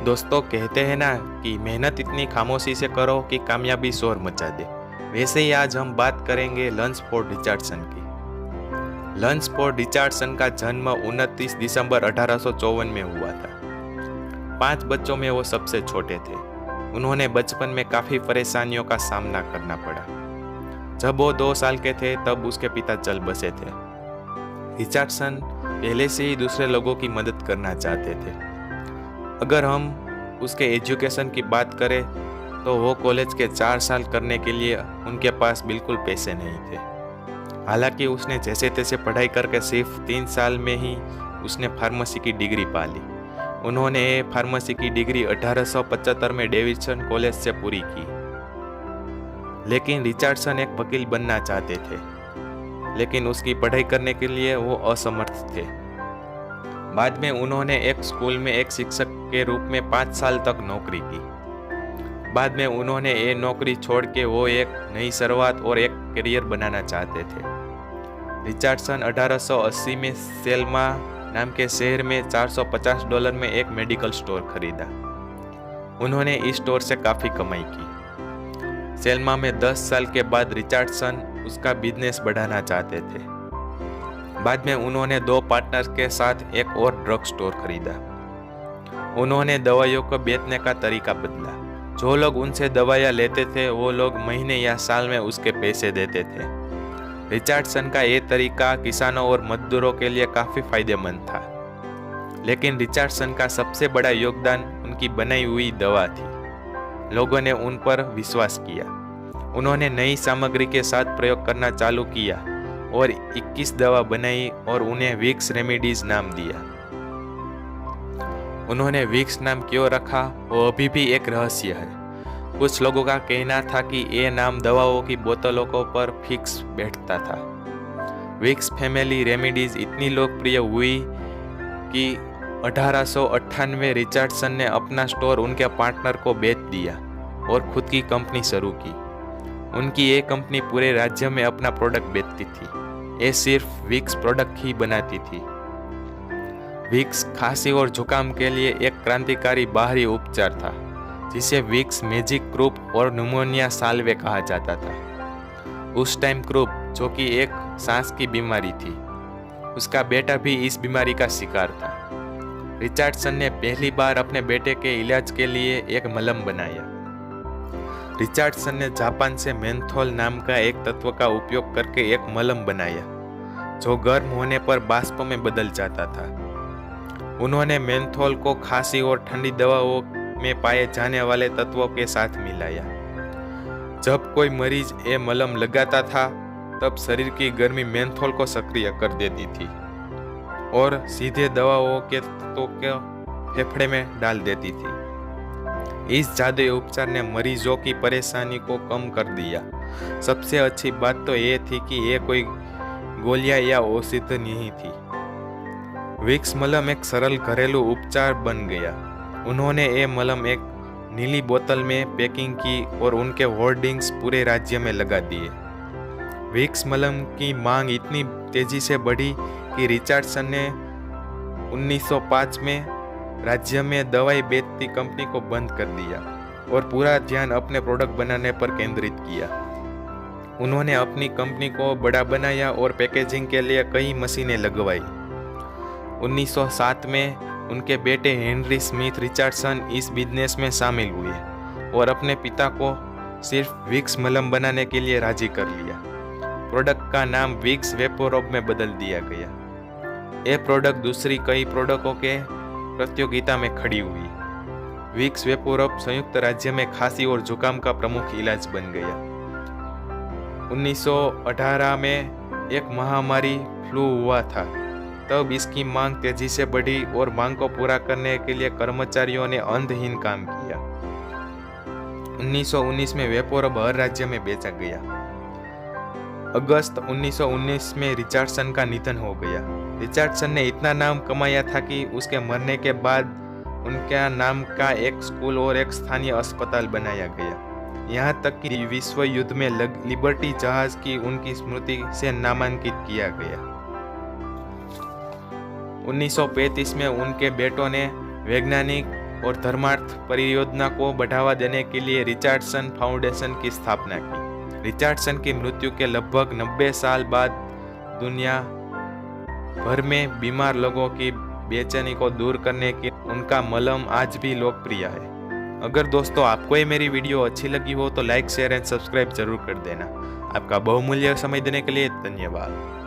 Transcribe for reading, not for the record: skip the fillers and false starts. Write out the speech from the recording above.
दोस्तों कहते हैं ना कि मेहनत इतनी खामोशी से करो कि कामयाबी शोर मचा दे। वैसे ही आज हम बात करेंगे लंच फोर्ड रिचर्डसन की। लंच फोर्ड रिचर्डसन का जन्म 29 दिसंबर 1854 में हुआ था। 5 बच्चों में वो सबसे छोटे थे। उन्होंने बचपन में काफ़ी परेशानियों का सामना करना पड़ा। जब वो 2 साल के थे तब उसके पिता चल बसे थे। रिचर्डसन पहले से ही दूसरे लोगों की मदद करना चाहते थे। अगर हम उसके एजुकेशन की बात करें तो वो कॉलेज के 4 साल करने के लिए उनके पास बिल्कुल पैसे नहीं थे। हालांकि उसने जैसे तैसे पढ़ाई करके सिर्फ 3 साल में ही उसने फार्मेसी की डिग्री पा ली। उन्होंने फार्मेसी की डिग्री 1875 में डेविडसन कॉलेज से पूरी की। लेकिन रिचर्डसन एक वकील बनना चाहते थे, लेकिन उसकी पढ़ाई करने के लिए वो असमर्थ थे। बाद में उन्होंने एक स्कूल में एक शिक्षक के रूप में 5 साल तक नौकरी की। बाद में उन्होंने ये नौकरी छोड़ के वो एक नई शुरुआत और एक करियर बनाना चाहते थे। रिचर्डसन 1880 में सेल्मा नाम के शहर में $450 में एक मेडिकल स्टोर खरीदा। उन्होंने इस स्टोर से काफ़ी कमाई की। सेल्मा में 10 साल के बाद रिचर्डसन उसका बिजनेस बढ़ाना चाहते थे। बाद में उन्होंने 2 पार्टनर्स के साथ एक और ड्रग स्टोर खरीदा। उन्होंने दवाइयों को बेचने का तरीका बदला। जो लोग उनसे दवाइयाँ लेते थे वो लोग महीने या साल में उसके पैसे देते थे। रिचर्डसन का ये तरीका किसानों और मजदूरों के लिए काफ़ी फायदेमंद था। लेकिन रिचर्डसन का सबसे बड़ा योगदान उनकी बनाई हुई दवा थी। लोगों ने उन पर विश्वास किया। उन्होंने नई सामग्री के साथ प्रयोग करना चालू किया और 21 दवा बनाई और उन्हें विक्स रेमेडीज नाम दिया। उन्होंने विक्स नाम क्यों रखा वो अभी भी एक रहस्य है। कुछ लोगों का कहना था कि ये नाम दवाओं की बोतलों को पर फिक्स बैठता था। विक्स फैमिली रेमेडीज इतनी लोकप्रिय हुई कि 1898 रिचर्डसन ने अपना स्टोर उनके पार्टनर को बेच दिया और खुद की कंपनी शुरू की। उनकी ये कंपनी पूरे राज्य में अपना प्रोडक्ट बेचती थी। ये सिर्फ विक्स प्रोडक्ट ही बनाती थी। विक्स खांसी और जुकाम के लिए एक क्रांतिकारी बाहरी उपचार था, जिसे विक्स मैजिक क्रूप और न्यूमोनिया साल्वे कहा जाता था। उस टाइम क्रूप, जो कि एक सांस की बीमारी थी, उसका बेटा भी इस बीमारी का शिकार था। रिचर्डसन ने पहली बार अपने बेटे के इलाज के लिए एक मलहम बनाया। रिचर्डसन ने जापान से मेंथोल नाम का एक तत्व का उपयोग करके एक मलहम बनाया, जो गर्म होने पर बाष्प में बदल जाता था। उन्होंने मेंथोल को खांसी और ठंडी दवाओं में पाए जाने वाले तत्वों के साथ मिलाया। जब कोई मरीज ये मलहम लगाता था, तब शरीर की गर्मी मेंथोल को सक्रिय कर देती थी और सीधे दवाओं के तत्वों को फेफड़े में डाल देती थी। इस जादुई उपचार ने मरीजों की परेशानी को कम कर दिया। सबसे अच्छी बात तो ये थी कि ये कोई गोलियां या औषधि नहीं थी। विक्स मलहम एक सरल घरेलू उपचार बन गया। उन्होंने ये मलहम एक नीली बोतल में पैकिंग की और उनके होर्डिंग्स पूरे राज्य में लगा दिए। विक्स मलहम की मांग इतनी तेजी से बढ़ी कि रिचर्डसन ने 1905 में राज्य में दवाई बेचती कंपनी को बंद कर दिया और पूरा ध्यान अपने प्रोडक्ट बनाने पर केंद्रित किया। उन्होंने अपनी कंपनी को बड़ा बनाया और पैकेजिंग के लिए कई मशीनें लगवाई। 1907 में उनके बेटे हेनरी स्मिथ रिचर्डसन इस बिजनेस में शामिल हुए और अपने पिता को सिर्फ विक्स मलहम बनाने के लिए राजी कर लिया। प्रोडक्ट का नाम विक्स वेपोरब में बदल दिया गया। ये प्रोडक्ट दूसरी कई प्रोडक्टों के प्रतियोगिता में खड़ी हुई। विक्स वेपोरब संयुक्त राज्य में खांसी और जुकाम का प्रमुख इलाज बन गया। 1918 में एक महामारी फ्लू हुआ था। तब इसकी मांग तेजी से बढ़ी और मांग को पूरा करने के लिए कर्मचारियों ने अंधहीन काम किया। 1919 में वेपोरब हर राज्य में बेचा गया। अगस्त 1919 में रिचर्डसन का निधन हो गया। रिचर्डसन ने इतना नाम कमाया था कि उसके मरने के बाद उनके नाम का एक स्कूल और एक स्थानीय अस्पताल बनाया गया। यहाँ तक कि विश्व युद्ध में लिबर्टी जहाज की उनकी स्मृति से नामांकित किया गया। 1935 में उनके बेटों ने वैज्ञानिक और धर्मार्थ परियोजना को बढ़ावा देने के लिए रिचर्डसन फाउंडेशन की स्थापना की। रिचर्डसन की मृत्यु के लगभग 90 साल बाद दुनिया भर में बीमार लोगों की बेचैनी को दूर करने की उनका मलम आज भी लोकप्रिय है। अगर दोस्तों आपको ये मेरी वीडियो अच्छी लगी हो तो लाइक, शेयर एंड सब्सक्राइब जरूर कर देना। आपका बहुमूल्य समय देने के लिए धन्यवाद।